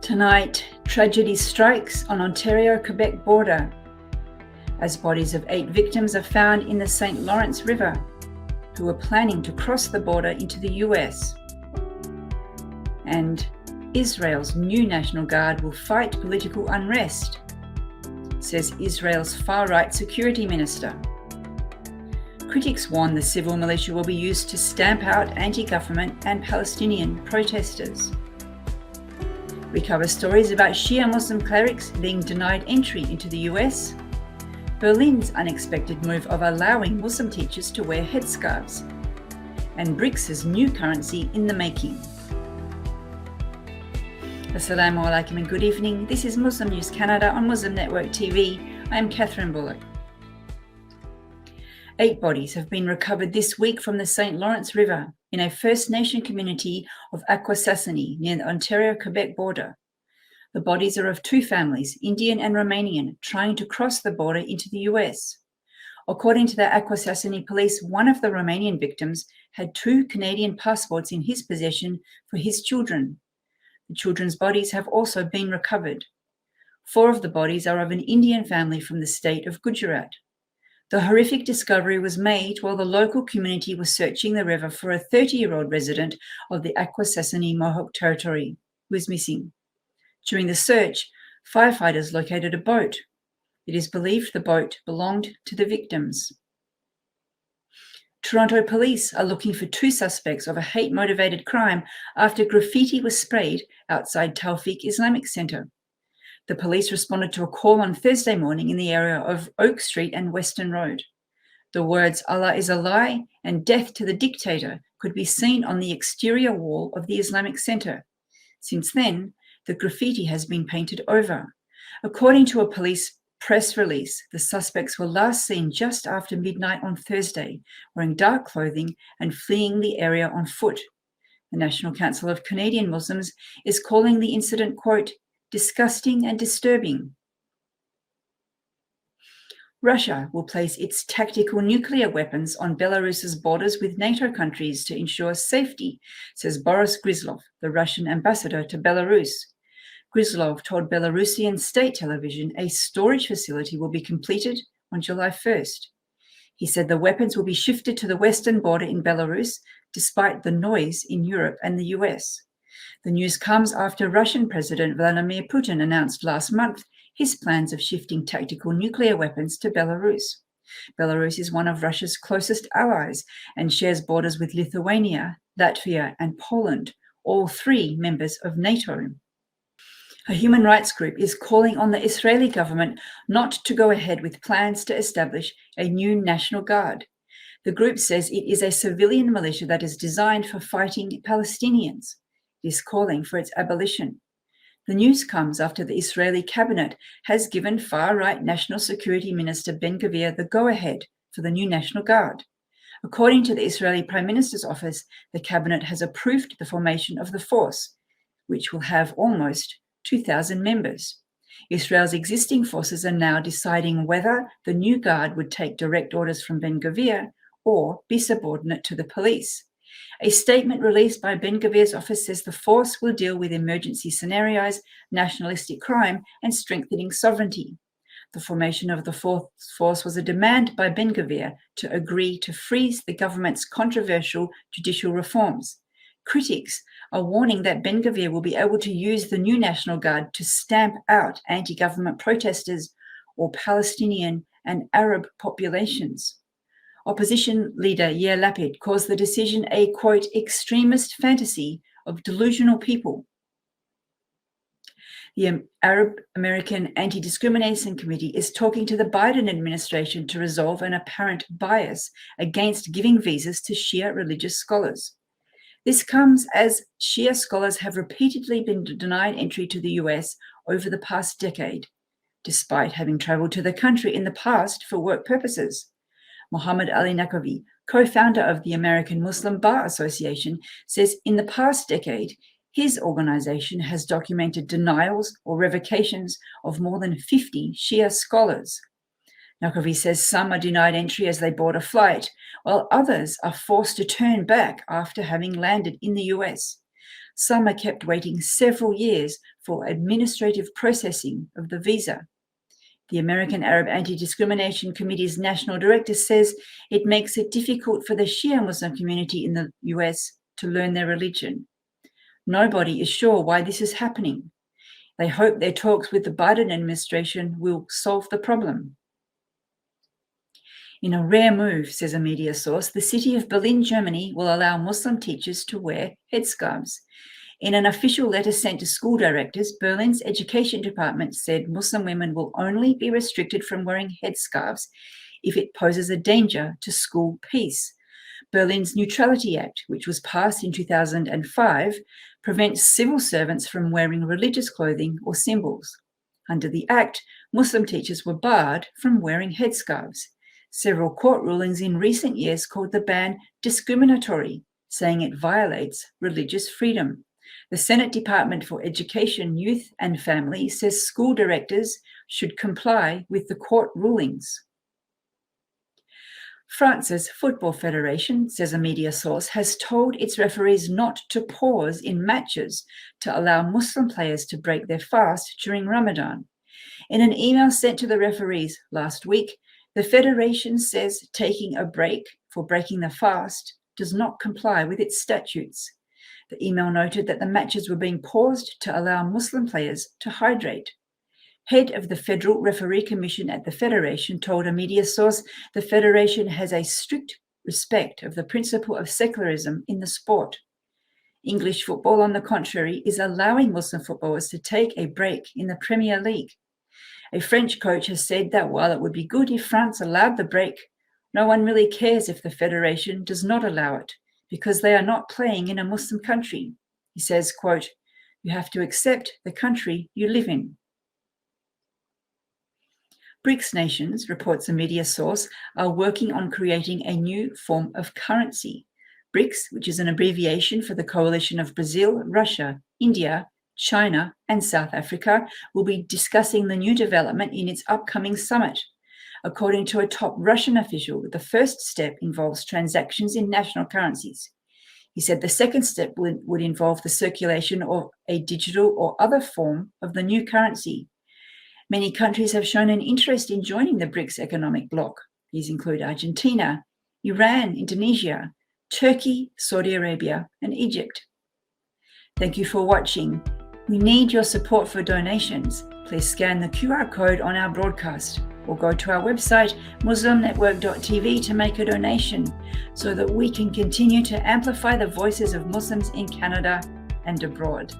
Tonight, tragedy strikes on Ontario-Quebec border as bodies of 8 victims are found in the St. Lawrence River who were planning to cross the border into the US. And Israel's new National Guard will fight political unrest, says Israel's far-right security minister. Critics warn the civil militia will be used to stamp out anti-government and Palestinian protesters. We cover stories about Shia Muslim clerics being denied entry into the US, Berlin's unexpected move of allowing Muslim teachers to wear headscarves, and BRICS' new currency in the making. Assalamu alaikum and good evening. This is Muslim News Canada on Muslim Network TV. I am Catherine Bullock. 8 bodies have been recovered this week from the St. Lawrence River in a First Nation community of Akwesasne near the Ontario-Quebec border. The bodies are of 2 families, Indian and Romanian, trying to cross the border into the US. According to the Akwesasne police, one of the Romanian victims had 2 Canadian passports in his possession for his children. The children's bodies have also been recovered. 4 of the bodies are of an Indian family from the state of Gujarat. The horrific discovery was made while the local community was searching the river for a 30-year-old resident of the Akwesasne Mohawk territory who is missing. During the search, firefighters located a boat. It is believed the boat belonged to the victims. Toronto police are looking for 2 suspects of a hate-motivated crime after graffiti was sprayed outside Taufik Islamic Centre. The police responded to a call on Thursday morning in the area of Oak Street and Western Road. The words "Allah is a lie" and "Death to the Dictator" could be seen on the exterior wall of the Islamic Centre. Since then, the graffiti has been painted over. According to a police press release, the suspects were last seen just after midnight on Thursday, wearing dark clothing and fleeing the area on foot. The National Council of Canadian Muslims is calling the incident, quote, "disgusting and disturbing." Russia will place its tactical nuclear weapons on Belarus's borders with NATO countries to ensure safety, says Boris Gryzlov, the Russian ambassador to Belarus. Gryzlov told Belarusian state television a storage facility will be completed on July 1st. He said the weapons will be shifted to the western border in Belarus, despite the noise in Europe and the US. The news comes after Russian President Vladimir Putin announced last month his plans of shifting tactical nuclear weapons to Belarus. Belarus is one of Russia's closest allies and shares borders with Lithuania, Latvia, and Poland, all 3 members of NATO. A human rights group is calling on the Israeli government not to go ahead with plans to establish a new National Guard. The group says it is a civilian militia that is designed for fighting Palestinians. It is calling for its abolition. The news comes after the Israeli cabinet has given far-right National Security Minister Ben-Gvir the go-ahead for the new National Guard. According to the Israeli Prime Minister's office, the cabinet has approved the formation of the force, which will have almost 2,000 members. Israel's existing forces are now deciding whether the new guard would take direct orders from Ben-Gvir or be subordinate to the police. A statement released by Ben-Gvir's office says the force will deal with emergency scenarios, nationalistic crime, and strengthening sovereignty. The formation of the force was a demand by Ben-Gvir to agree to freeze the government's controversial judicial reforms. Critics are warning that Ben-Gvir will be able to use the new National Guard to stamp out anti-government protesters or Palestinian and Arab populations. Opposition leader Yair Lapid calls the decision a, quote, extremist fantasy of delusional people. The Arab American Anti-Discrimination Committee is talking to the Biden administration to resolve an apparent bias against giving visas to Shia religious scholars. This comes as Shia scholars have repeatedly been denied entry to the US over the past decade, despite having traveled to the country in the past for work purposes. Mohammed Ali Naqvi, co-founder of the American Muslim Bar Association, says in the past decade, his organization has documented denials or revocations of more than 50 Shia scholars. Naqvi says some are denied entry as they board a flight, while others are forced to turn back after having landed in the US. some are kept waiting several years for administrative processing of the visa. The American Arab Anti-Discrimination Committee's national director says it makes it difficult for the Shia Muslim community in the US to learn their religion. Nobody is sure why this is happening. They hope their talks with the Biden administration will solve the problem. In a rare move, says a media source, the city of Berlin, Germany, will allow Muslim teachers to wear headscarves. In an official letter sent to school directors, Berlin's education department said Muslim women will only be restricted from wearing headscarves if it poses a danger to school peace. Berlin's Neutrality Act, which was passed in 2005, prevents civil servants from wearing religious clothing or symbols. Under the act, Muslim teachers were barred from wearing headscarves. Several court rulings in recent years called the ban discriminatory, saying it violates religious freedom. The Senate Department for Education, Youth and Family says school directors should comply with the court rulings. France's Football Federation, says a media source, has told its referees not to pause in matches to allow Muslim players to break their fast during Ramadan. In an email sent to the referees last week, the Federation says taking a break for breaking the fast does not comply with its statutes. The email noted that the matches were being paused to allow Muslim players to hydrate. Head of the Federal Referee Commission at the Federation told a media source the Federation has a strict respect of the principle of secularism in the sport. English football, on the contrary, is allowing Muslim footballers to take a break in the Premier League. A French coach has said that while it would be good if France allowed the break, no one really cares if the Federation does not allow it, because they are not playing in a Muslim country. He says, quote, "You have to accept the country you live in." BRICS nations, reports a media source, are working on creating a new form of currency. BRICS, which is an abbreviation for the coalition of Brazil, Russia, India, China, and South Africa, will be discussing the new development in its upcoming summit. According to a top Russian official, the first step involves transactions in national currencies. He said the second step would involve the circulation of a digital or other form of the new currency. Many countries have shown an interest in joining the BRICS economic bloc. These include Argentina, Iran, Indonesia, Turkey, Saudi Arabia, and Egypt. Thank you for watching. We need your support for donations. Please scan the QR code on our broadcast or go to our website, muslimnetworktv, to make a donation so that we can continue to amplify the voices of Muslims in Canada and abroad.